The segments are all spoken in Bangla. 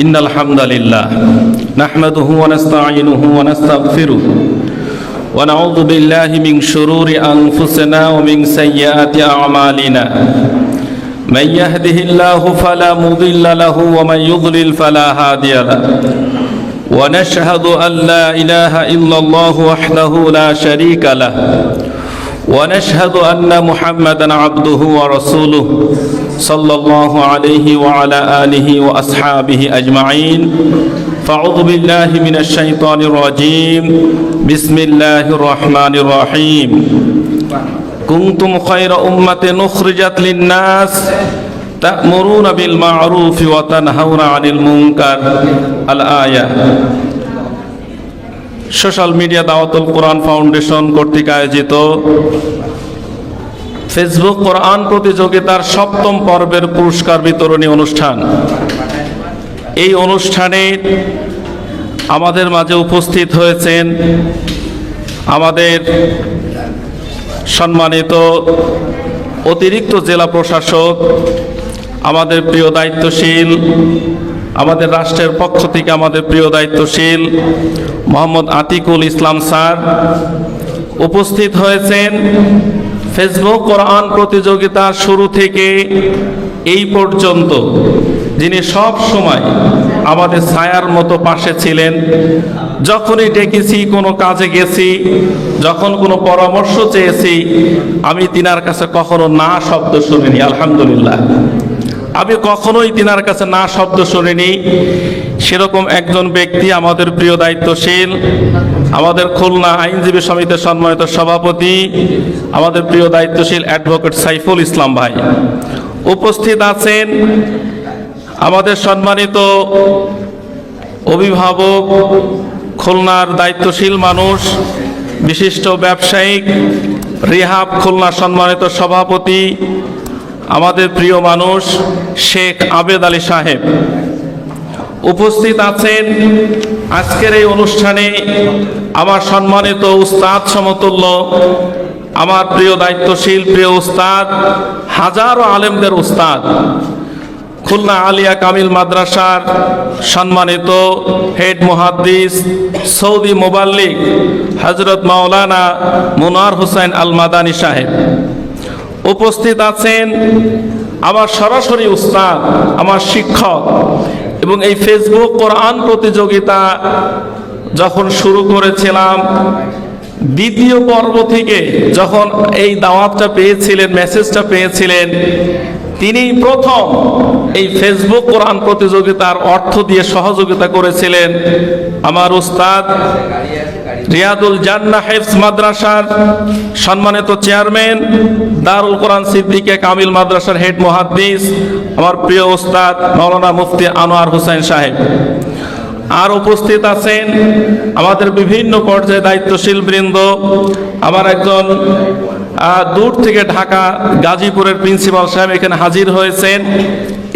إن الحمد لله نحمده ونستعينه ونستغفره ونعوذ بالله من شرور أنفسنا ومن سيئات أعمالنا من يهده الله فلا مضل له ومن يضلل فلا هادي له ونشهد أن لا إله إلا الله وحده لا شريك له ونشهد أن محمدًا عبده ورسوله صلى الله عليه وعلى آله وأصحابه أجمعين فأعوذ بالله من الشيطان الرجيم بسم الله الرحمن الرحيم كنتم خير أمة أخرجت للناس تأمرون بالمعروف وتنهون عن المنكر الآية সোশ্যাল মিডিয়া দাওয়াতুল কোরআন ফাউন্ডেশন কর্তৃক আয়োজিত ফেসবুক কোরআন প্রতিযোগিতার ৭ম পর্বের পুরস্কার বিতরণী অনুষ্ঠান। এই অনুষ্ঠানে আমাদের মাঝে উপস্থিত হয়েছেন আমাদের সম্মানিত অতিরিক্ত জেলা প্রশাসক, আমাদের প্রিয় দায়িত্বশীল, আমাদের রাষ্ট্রের পক্ষ থেকে আমাদের প্রিয় দায়িত্বশীল মোহাম্মদ আতিকুল ইসলাম স্যার। উপস্থিত হয়েছেন ফেসবুক কোরআন প্রতিযোগিতা শুরু থেকে এই পর্যন্ত যিনি সব সময় আমাদের ছায়ার মতো পাশে ছিলেন। যখনই ডেকেছি, কোনো কাজে গেছি, যখন কোনো পরামর্শ চেয়েছি, আমি তিনার কাছে কখনো না শব্দ শুনিনি। আলহামদুলিল্লাহ, আমি কখনোই তিনার কাছে না শব্দ শুনিনি। সেরকম একজন ব্যক্তি আমাদের প্রিয় দায়িত্বশীল, আমাদের খুলনা আইনজীবী সমিতির সম্মানিত সভাপতি, আমাদের প্রিয় দায়িত্বশীল অ্যাডভোকেট সাইফুল ইসলাম ভাই। উপস্থিত আছেন আমাদের সম্মানিত অভিভাবক, খুলনার দায়িত্বশীল মানুষ, বিশিষ্ট ব্যবসায়িক, রিহাব খুলনা সম্মানিত সভাপতি, আমাদের প্রিয় মানুষ শেখ আবেদ আলী সাহেব। উপস্থিত আছেন আজকের এই অনুষ্ঠানে আমার সম্মানিত উস্তাদ সমতুল্য, আমার প্রিয় দায়িত্বশীল প্রিয় উস্তাদ, হাজারো আলেমদের উস্তাদ, খুলনা আলিয়া কামিল মাদ্রাসার সম্মানিত হেড মুহাদ্দিস, সৌদি মুবাল্লিগ হযরত মাওলানা মুনার হোসেন আল মাদানী সাহেব। উপস্থিত আছেন আমার সরাসরি উস্তাদ, আমার শিক্ষক। এবং এই ফেসবুক কোরআন প্রতিযোগিতা যখন শুরু করেছিলাম, দ্বিতীয় পর্ব থেকে যখন এই দাওয়াতটা পেয়েছিলেন, মেসেজটা পেয়েছিলেন, তিনি প্রথম এই ফেসবুক কোরআন প্রতিযোগিতার অর্থ দিয়ে সহযোগিতা করেছিলেন আমার উস্তাদ রিয়াদুল জান্নাহ হিফজ মাদ্রাসার সম্মানিত চেয়ারম্যান, দারুল কোরআন সিদ্দিকিয়া কামিল মাদ্রাসার হেড মুহাদ্দিস, আমার প্রিয় উস্তাদ মাওলানা মুফতি আনোয়ার হোসেন সাহেব। আর উপস্থিত আছেন আমাদের বিভিন্ন পর্যায়ে দায়িত্বশীল বৃন্দ। আমার একজন দূর থেকে ঢাকা গাজীপুরের প্রিন্সিপাল সাহেব এখানে হাজির হয়েছেন।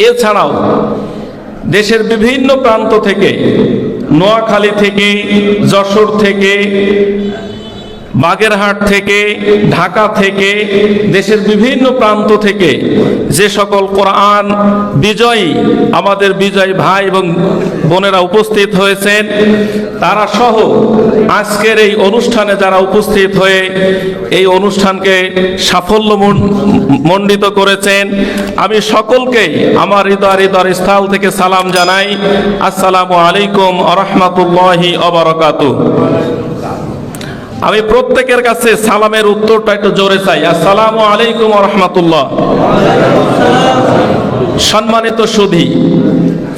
এছাড়াও দেশের বিভিন্ন প্রান্ত থেকে, নোয়াখালী থেকে, যশোর থেকে, বাগেরহাট থেকে, ঢাকা থেকে, দেশের বিভিন্ন প্রান্ত থেকে যে সকল কোরআন বিজয়ী আমাদের বিজয়ী ভাই এবং বোনেরা উপস্থিত হয়েছেন, তারা সহ আজকের এই অনুষ্ঠানে যারা উপস্থিত হয়ে এই অনুষ্ঠানকে সাফল্য মণ্ডিত করেছেন, আমি সকলকে আমার হৃদয়ের স্থল থেকে সালাম জানাই। আসসালামু আলাইকুম ওয়া রাহমাতুল্লাহি ওয়া বারাকাতুহু। আমি প্রত্যেকের কাছে সালামের উত্তরটা একটু জোরে চাই। আসসালামু আলাইকুম ওয়া রাহমাতুল্লাহ। সম্মানিত সুধী,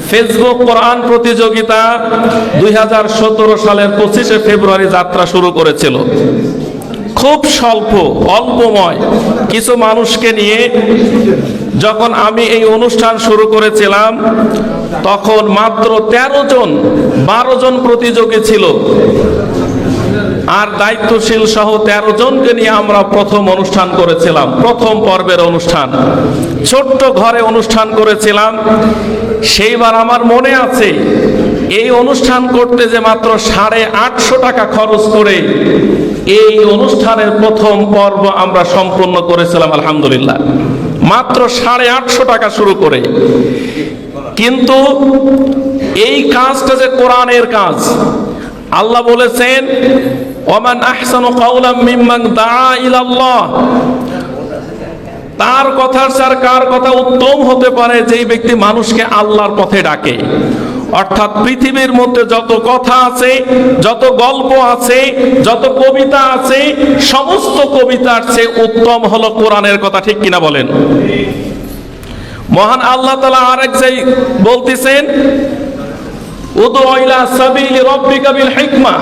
ফেসবুক কোরআন প্রতিযোগিতা 2017 সালের 25শে ফেব্রুয়ারি যাত্রা শুরু করেছিল। খুব অল্পময় কিছু মানুষকে নিয়ে যখন আমি এই অনুষ্ঠান শুরু করেছিলাম, তখন মাত্র 12 জন প্রতিযোগী ছিল। আর দায়িত্বশীল সহ 13 জনকে নিয়ে আমরা প্রথম অনুষ্ঠান করেছিলাম, প্রথম পর্বের অনুষ্ঠান। ছোট্ট ঘরে অনুষ্ঠান করেছিলাম। সেইবার আমার মনে আছে এই অনুষ্ঠান করতে যে মাত্র 850 টাকা খরচ করে এই অনুষ্ঠানের প্রথম পর্ব আমরা সম্পূর্ণ করেছিলাম। আলহামদুলিল্লাহ, মাত্র 850 টাকা শুরু করে। কিন্তু কাজটা যে কোরআনের কাজ। আল্লাহ বলেছেন ওমান আহসানু কাওলাম মিম্মান দাআ ইলাল্লাহ, তার কথার চার কার কথা উত্তম হতে পারে যেই ব্যক্তি মানুষকে আল্লাহর পথে ডাকে। অর্থাৎ পৃথিবীর মধ্যে যত কথা আছে, যত গল্প আছে, যত কবিতা আছে, সমস্ত কবিতার চেয়ে উত্তম হলো কোরআনের কথা। ঠিক কিনা বলেন? মহান আল্লাহ তাআলা আরেক জায়গায় বলতেছেন উদু ইলা সাবিলি রাব্বিকা বিল হিকমাহ,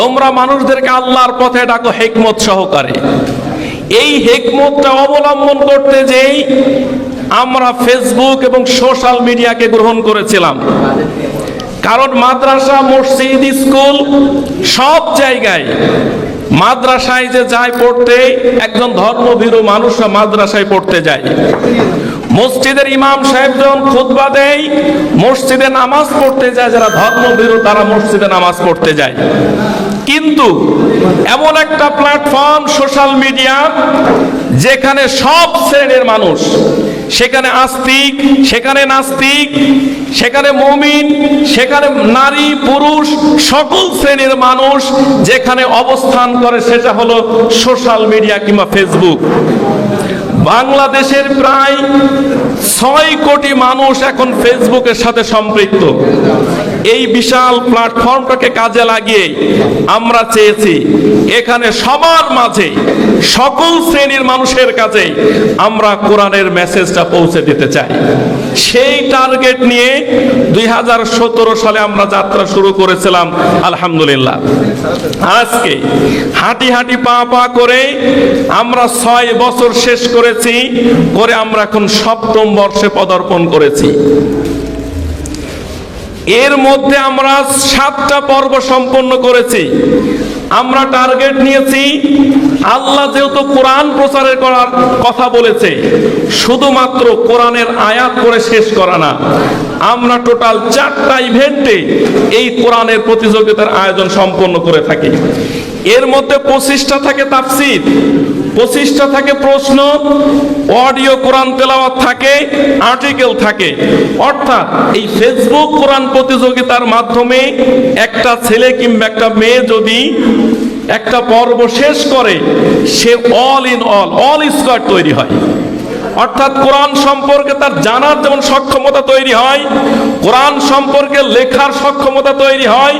তোমরা মানুষদেরকে আল্লাহর পথে ডাকো হিকমত সহকারে। এই হিকমতটা অবলম্বন করতে যেই আমরা ফেসবুক এবং সোশ্যাল মিডিয়াকে গ্রহণ করেছিলাম। কারণ মাদ্রাসা, মসজিদ, স্কুল সব জায়গায় মাদ্রাসায় যে যায় পড়তে, একজন ধর্মভীরু মানুষরা মাদ্রাসায় পড়তে যায়। মসজিদের ইমাম সাহেব যখন খুতবা দেয়, মসজিদে নামাজ পড়তে যায় যারা ধর্মভীরু তারা মসজিদে নামাজ পড়তে যায়। কিন্তু এমন একটা প্ল্যাটফর্ম সোশ্যাল মিডিয়া যেখানে সব শ্রেণীর মানুষ, সেখানে আস্তিক, সেখানে নাস্তিক, সেখানে মুমিন, সেখানে নারী পুরুষ সকল শ্রেণীর মানুষ যেখানে অবস্থান করে, সেটা হলো সোশ্যাল মিডিয়া কিংবা ফেসবুক। বাংলাদেশের প্রায় 6 কোটি মানুষ এখন ফেসবুকের সাথে সম্পৃক্ত। এই বিশাল প্ল্যাটফর্মটাকে কাজে লাগিয়ে আমরা চেয়েছি এখানে সবার মাঝে সকল শ্রেণীর মানুষের কাছে আমরা কোরআনের মেসেজটা পৌঁছে দিতে চাই। সেই টার্গেট নিয়ে 2017 সালে আমরা যাত্রা শুরু করেছিলাম। আলহামদুলিল্লাহ আজকে হাঁটি হাঁটি পা পা করে আমরা 6 বছর শেষ করে আমরা এখন 7ম বর্ষে পদার্পণ করেছি। এর মধ্যে আমরা 7টা পর্ব সম্পন্ন করেছি। আমরা টার্গেট নিয়েছি, আল্লাহ যেহেতু কোরআন প্রচারের করার কথা বলেছে, শুধুমাত্র কোরআনের আয়াত করে শেষ করা না, আমরা টোটাল 4টা ইভেন্টে এই কোরআনের প্রতিযোগিতার আয়োজন সম্পন্ন করে থাকি। এর মধ্যে 25টা থাকে তাফসীর, 25টা থাকে প্রশ্ন, অডিও কোরআন তেলাওয়াত থাকে, আর্টিকেল থাকে। অর্থাৎ এই ফেসবুক কোরআন প্রতিযোগিতার মাধ্যমে একটা ছেলে কিংবা একটা মেয়ে যদি একটা পর্ব শেষ করে, সে অল ইন অল স্কোয়ার তৈরি হয়। অর্থাৎ কোরআন সম্পর্কে তার জানার যেমন সক্ষমতা তৈরি হয়, কোরআন সম্পর্কে লেখার সক্ষমতা তৈরি হয়,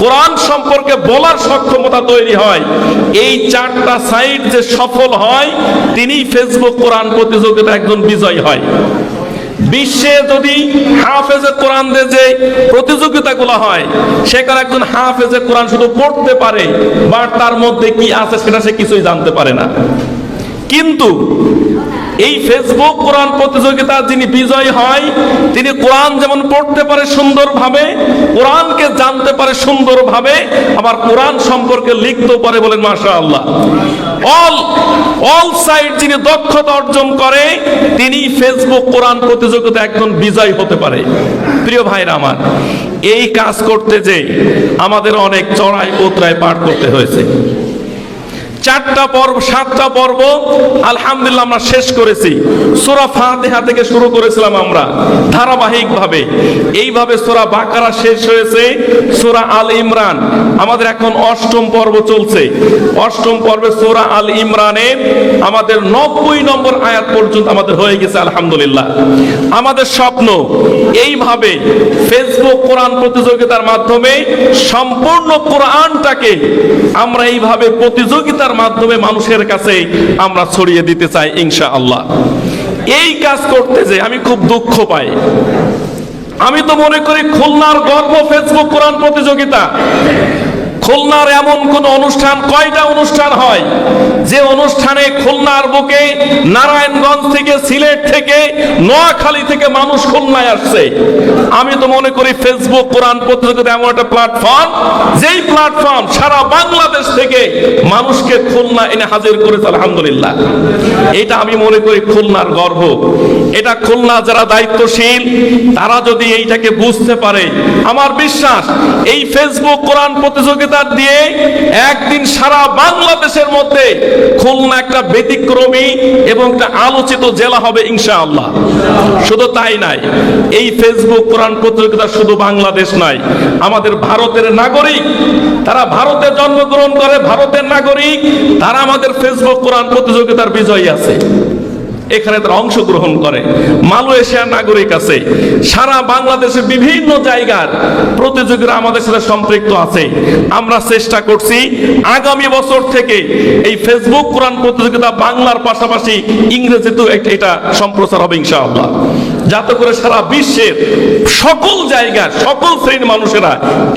কোরআন সম্পর্কে বলার সক্ষমতা তৈরি হয়। এই 4টা সাইড যে সফল হয়, তিনি ফেসবুক কোরআন প্রতিযোগিতা একজন বিজয়ী হয়। বিশ্বে যদি হাফেজে কোরআনদের যে প্রতিযোগিতাগুলো হয়, সেখানে একজন হাফেজে কোরআন শুধু পড়তে পারে, বাট তার মধ্যে কি আছে সেটা সে কিছুই জানতে পারে না। কিন্তু এই ফেসবুক কোরআন প্রতিযোগিতা যিনি বিজয়ী হয়, তিনি কোরআন যেমন পড়তে পারে সুন্দরভাবে, কোরআনকে জানতে পারে সুন্দরভাবে, আবার কোরআন সম্পর্কে লিখতে পারে। বলেন মাশাআল্লাহ। অল সাইড যিনি দক্ষতা অর্জন করে, তিনি ফেসবুক কোরআন প্রতিযোগিতা একজন বিজয়ী হতে পারে। প্রিয় ভাইরা আমার, এই কাজ করতে যে আমাদের অনেক চড়াই উতরাই পার করতে হয়েছে। 4টা পর্ব, 7টা পর্ব আলহামদুলিল্লাহ আমরা শেষ করেছি। সূরা ফাতিহা থেকে শুরু করেছিলাম আমরা ধারাবাহিকভাবে, এইভাবে সূরা বাকারা শেষ হয়েছে, সূরা আল ইমরান আমাদের এখন 8ম পর্ব চলছে। 8ম পর্বে সূরা আল ইমরানের আমাদের 90 নম্বর আয়াত পর্যন্ত আমাদের হয়ে গেছে আলহামদুলিল্লাহ। আমাদের স্বপ্ন এইভাবে ফেসবুক কোরআন প্রতিযোগিতার মাধ্যমে সম্পূর্ণ কোরআনটাকে আমরা এইভাবে প্রতিযোগিতার মাধ্যমে মানুষের কাছে আমরা ছড়িয়ে দিতে চাই ইনশাআল্লাহ। এই কাজ করতে যে আমি খুব দুঃখ পাই। আমি তো মনে করি খুলনার গর্ব ফেসবুক কোরআন প্রতিযোগিতা। খুলনার এমন কোন অনুষ্ঠান, কয়টা অনুষ্ঠান হয় যে অনুষ্ঠানে খুলনার বুকে নারায়ণগঞ্জ থেকে, সিলেট থেকে, নোয়াখালী থেকে মানুষ খুলনায় আসছে? আমি তো মনে করি ফেসবুক কোরআন প্রতিযোগিতা এমন একটা প্ল্যাটফর্ম, যেই প্ল্যাটফর্ম সারা বাংলাদেশ থেকে মানুষকে খুলনা এনে হাজির করেছে আলহামদুলিল্লাহ। এটা আমি মনে করি খুলনার গর্ব। এটা খুলনা যারা দায়িত্বশীল তারা যদি এইটাকে বুঝতে পারে, আমার বিশ্বাস এই ফেসবুক কোরআন প্রতিযোগিতা প্রতিযোগিতা দিয়ে একদিন সারা বাংলাদেশের মধ্যে খুলনা একটা ব্যতিক্রমী এবং একটা আলোচিত জেলা হবে ইনশাআল্লাহ। শুধু তাই নাই, এই ফেসবুক কোরআন প্রতিযোগিতা শুধু বাংলাদেশ নয়, আমাদের ভারতের নাগরিক, তারা ভারতে জন্মগ্রহণ করে, ভারতের নাগরিক, তারা আমাদের ফেসবুক কোরআন প্রতিযোগিতার বিজয়ী আছে, এখানে তারা অংশগ্রহণ করে। মালয়েশিয়ার নাগরিক আছে, সারা বাংলাদেশের বিভিন্ন জায়গার প্রতিযোগীরা আমাদের সাথে সম্পৃক্ত আছে। আমরা চেষ্টা করছি আগামী বছর থেকে এই ফেসবুক কোরআন প্রতিযোগিতা বাংলার পাশাপাশি ইংরেজিতেও এটা সম্প্রচার হবে ইনশাআল্লাহ, যাতে করে সারা বিশ্বের সকল জায়গার সকল শ্রেণীর মানুষেরা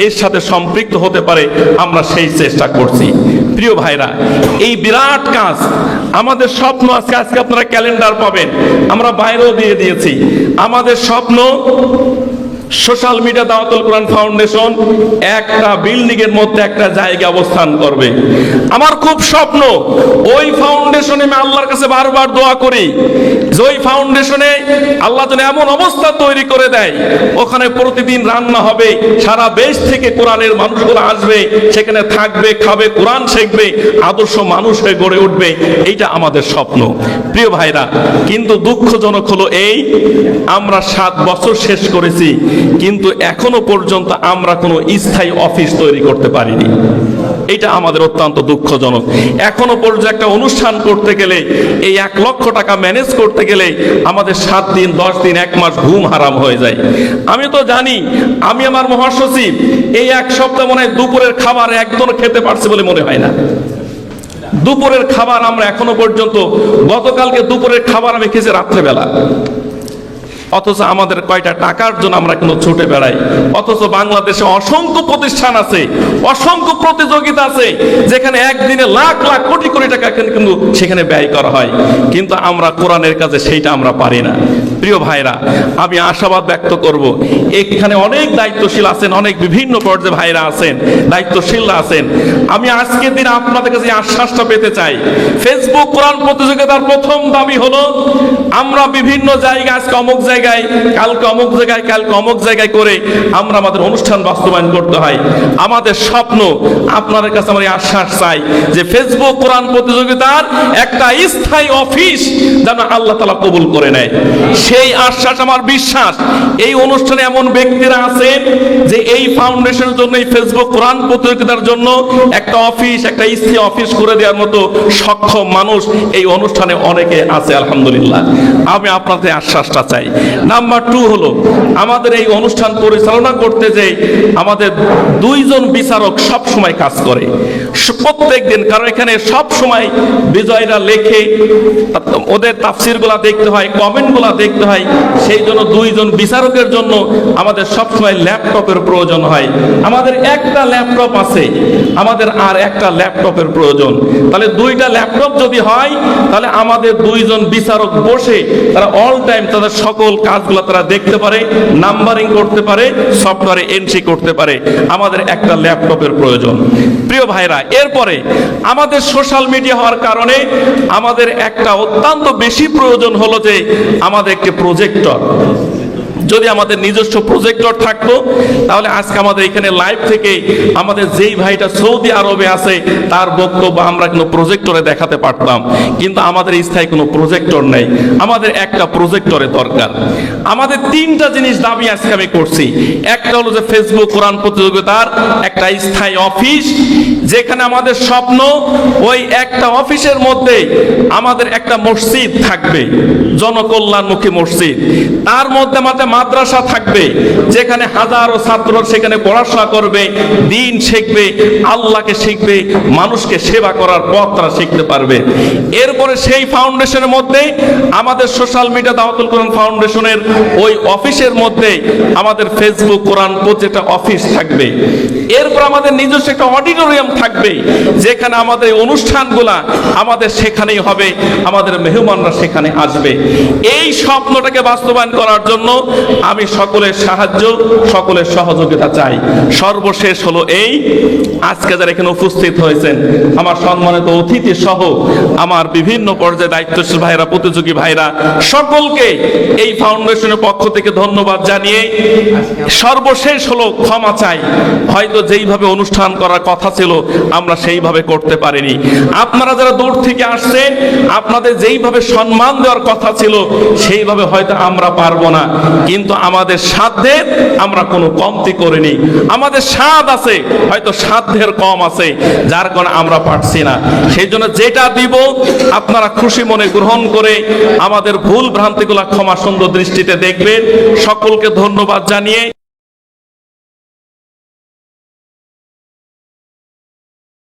এর সাথে সম্পৃক্ত হতে পারে। আমরা সেই চেষ্টা করছি। প্রিয় ভাইরা, এই বিরাট কাজ আমাদের স্বপ্ন, আজকে আপনারা ক্যালেন্ডার পাবেন, আমরা বাইরেও দিয়ে দিয়েছি। আমাদের স্বপ্ন সোশ্যাল মিডিয়া দাওয়াতুল কোরআন ফাউন্ডেশন একটা বিল্ডিং এর মধ্যে একটা জায়গা অবস্থান করবে। আমার খুব স্বপ্ন ওই ফাউন্ডেশনে, আমি আল্লাহর কাছে বারবার দোয়া করি যে ওই ফাউন্ডেশনে আল্লাহ যেন এমন অবস্থা তৈরি করে দেয়, ওখানে প্রতিদিন রান্না হবে, সারা দেশ থেকে কোরআনের মানুষগুলো আসবে, সেখানে থাকবে, খাবে, কোরআন শিখবে, আদর্শ মানুষ হয়ে গড়ে উঠবে। এইটা আমাদের স্বপ্ন। প্রিয় ভাইরা, কিন্তু দুঃখজনক হলো এই, আমরা 7 বছর শেষ করেছি, কিন্তু এখনো পর্যন্ত আমরা কোনো স্থায়ী অফিস তৈরি করতে পারিনি। এটা আমাদের অত্যন্ত দুঃখজনক। এখনো পর্যন্ত একটা অনুষ্ঠান করতে গেলে, এই 1 লক্ষ টাকা ম্যানেজ করতে গেলে আমাদের 7 দিন, 10 দিন, 1 মাস ঘুম হারাম হয়ে যায়। আমি তো জানি, আমি আমার মহাসচিব এই 1 সপ্তাহ মনে হয় দুপুরের খাবার একদম খেতে পারছে বলে মনে হয় না। দুপুরের খাবার আমরা এখনো পর্যন্ত, গতকালকে দুপুরের খাবার আমি খেয়েছি রাত্রেবেলা, অথচ আমাদের কয়টা টাকার জন্য আমরা কিন্তু ছুটে বেড়াই। অথচ বাংলাদেশে অসংখ্য প্রতিষ্ঠান আছে, অসংখ্য প্রতিযোগিতা আছে, যেখানে একদিনে লাখ লাখ কোটি কোটি টাকা কিন্তু সেখানে ব্যয় করা হয়, কিন্তু আমরা কোরআনের কাছে সেইটা আমরা পারি না। প্রিয় ভাইরা, আমি আশাবাদ ব্যক্ত করব, এখানে অনেক দায়িত্বশীল আছেন, অনেক বিভিন্ন পর্যায়ে ভাইরা আছেন, দায়িত্বশীলরা আছেন। আমি আজকের দিন আপনাদের কাছে আশ্বাসটা পেতে চাই, ফেসবুক কোরআন প্রতিযোগিতার প্রথম দাবি হলো আমরা বিভিন্ন জায়গায়, আজকে অমুক জায়গায়, কালকে অমুক জায়গায়, কালকে অমুক জায়গায় করে আমরা আমাদের অনুষ্ঠান বাস্তবায়ন করতে হয়। আমাদের স্বপ্ন, আপনাদের কাছে আমরা আশ্বাস চাই যে ফেসবুক কোরআন প্রতিযোগিতার একটা স্থায়ী অফিস যেন আল্লাহ তাআলা কবুল করে নেয়, সেই আশ্বাস আমার বিশ্বাস। এই অনুষ্ঠানে এমন ব্যক্তিরা আছেন যে এই ফাউন্ডেশনের জন্য, এই ফেসবুক কোরআন প্রতিযোগিতার জন্য একটা অফিস, একটা স্থায়ী অফিস করে দেওয়ার মতো সক্ষম মানুষ এই অনুষ্ঠানে অনেকে আছে আলহামদুলিল্লাহ। আমি আপনাদের আশ্বাসটা চাই। নাম্বার 2 হলো, আমাদের এই অনুষ্ঠান পরিচালনা করতে যে আমাদের 2 জন বিচারক সব সময় কাজ করে প্রত্যেক দিন, কারণ এখানে সব সময় বিজয়ীরা লেখে, ওদের তাফসিরগুলা দেখতে হয়, কমেন্টগুলা দেখতে হয়, সেই জন্য 2 জন বিচারকের জন্য আমাদের সব সময় ল্যাপটপের প্রয়োজন হয়। আমাদের একটা ল্যাপটপ আছে, আমাদের আর একটা ল্যাপটপের প্রয়োজন। তাহলে 2টা ল্যাপটপ যদি হয়, তাহলে আমাদের 2 জন বিচারক বসে তারা অল টাইম তাদের সকল কাজগুলো তারা দেখতে পারে, নাম্বারিং করতে পারে, সফটওয়্যারে এন্ট্রি করতে পারে। আমাদের একটা ল্যাপটপের প্রয়োজন। প্রিয় ভাইরা, এরপরে আমাদের সোশ্যাল মিডিয়া হওয়ার কারণে আমাদের একটা অত্যন্ত বেশি প্রয়োজন হলো যে আমাদের একটি প্রজেক্টর। যদি আমাদের নিজস্ব প্রজেক্টর থাকতো, তাহলে আজকে আমাদের এখানে লাইভ থেকে আমাদের যেই ভাইটা সৌদি আরবে আছে তার বক্তব্য আমরা কিন্তু প্রজেক্টরে দেখাতে পারতাম, কিন্তু আমাদের স্থায়ী কোনো প্রজেক্টর নেই। আমাদের একটা প্রজেক্টরের দরকার। আমাদের 3টা জিনিস দাবি আজকে আমি করছি। একটা হলো যে ফেসবুক কোরআন প্রতিযোগিতার একটা স্থায়ী অফিস, যেখানে আমাদের স্বপ্ন ওই একটা অফিসের মধ্যে আমাদের একটা মসজিদ থাকবে, জনকল্যাণমুখী মসজিদ। তার মধ্যে আমাদের মাদ্রাসা থাকবে, যেখানে হাজারো ছাত্র সেখানে পড়াশোনা করবে, দিন শিখবে, আল্লাহকে শিখবে, মানুষকে সেবা করার পথ তারা শিখতে পারবে। এরপরে সেই ফাউন্ডেশনের মধ্যে আমাদের সোশ্যাল মিডিয়া দাওয়াতুল কোরআন ফাউন্ডেশনের ওই অফিসের মধ্যে আমাদের ফেসবুক কোরআন প্রজেক্ট অফিস থাকবে। এরপর আমাদের নিজস্ব একটা অডিটোরিয়াম থাকবে, যেখানে আমাদের অনুষ্ঠানগুলা আমাদের সেখানেই হবে, আমাদের মেহমানরা সেখানে আসবে। এই স্বপ্নটাকে বাস্তবায়ন করার জন্য আমি সকলের সাহায্য, সকলের সহযোগিতা চাই। সর্বশেষ হলো এই, আজকে যারা এখানে উপস্থিত হয়েছেন, আমার সম্মানিত অতিথি সহ আমার বিভিন্ন পর্যায়ে দায়িত্বশীল ভাইরা, প্রতিযোগী ভাইরা, সকলকে এই ফাউন্ডেশনের পক্ষ থেকে ধন্যবাদ জানিয়ে সর্বশেষ হলো ক্ষমা চাই। হয়তো হয়তো যেইভাবে অনুষ্ঠান করার কথা ছিল আমরা সেইভাবে করতে পারিনি। আপনারা যারা দূর থেকে আসছে, আপনাদের যেইভাবে সম্মান দেওয়ার কথা ছিল সেইভাবে হয়তো আমরা পারবো না, কিন্তু আমাদের সাধ্যে আমরা কোনো কমতি করিনি। আমাদের স্বাদ আছে, হয়তো সাধ্যের কম আছে, যার কারণে আমরা পারছি না। সেই জন্য যেটা দিব আপনারা খুশি মনে গ্রহণ করে আমাদের ভুল ভ্রান্তিগুলো ক্ষমা সুন্দর দৃষ্টিতে দেখবেন। সকলকে ধন্যবাদ জানিয়ে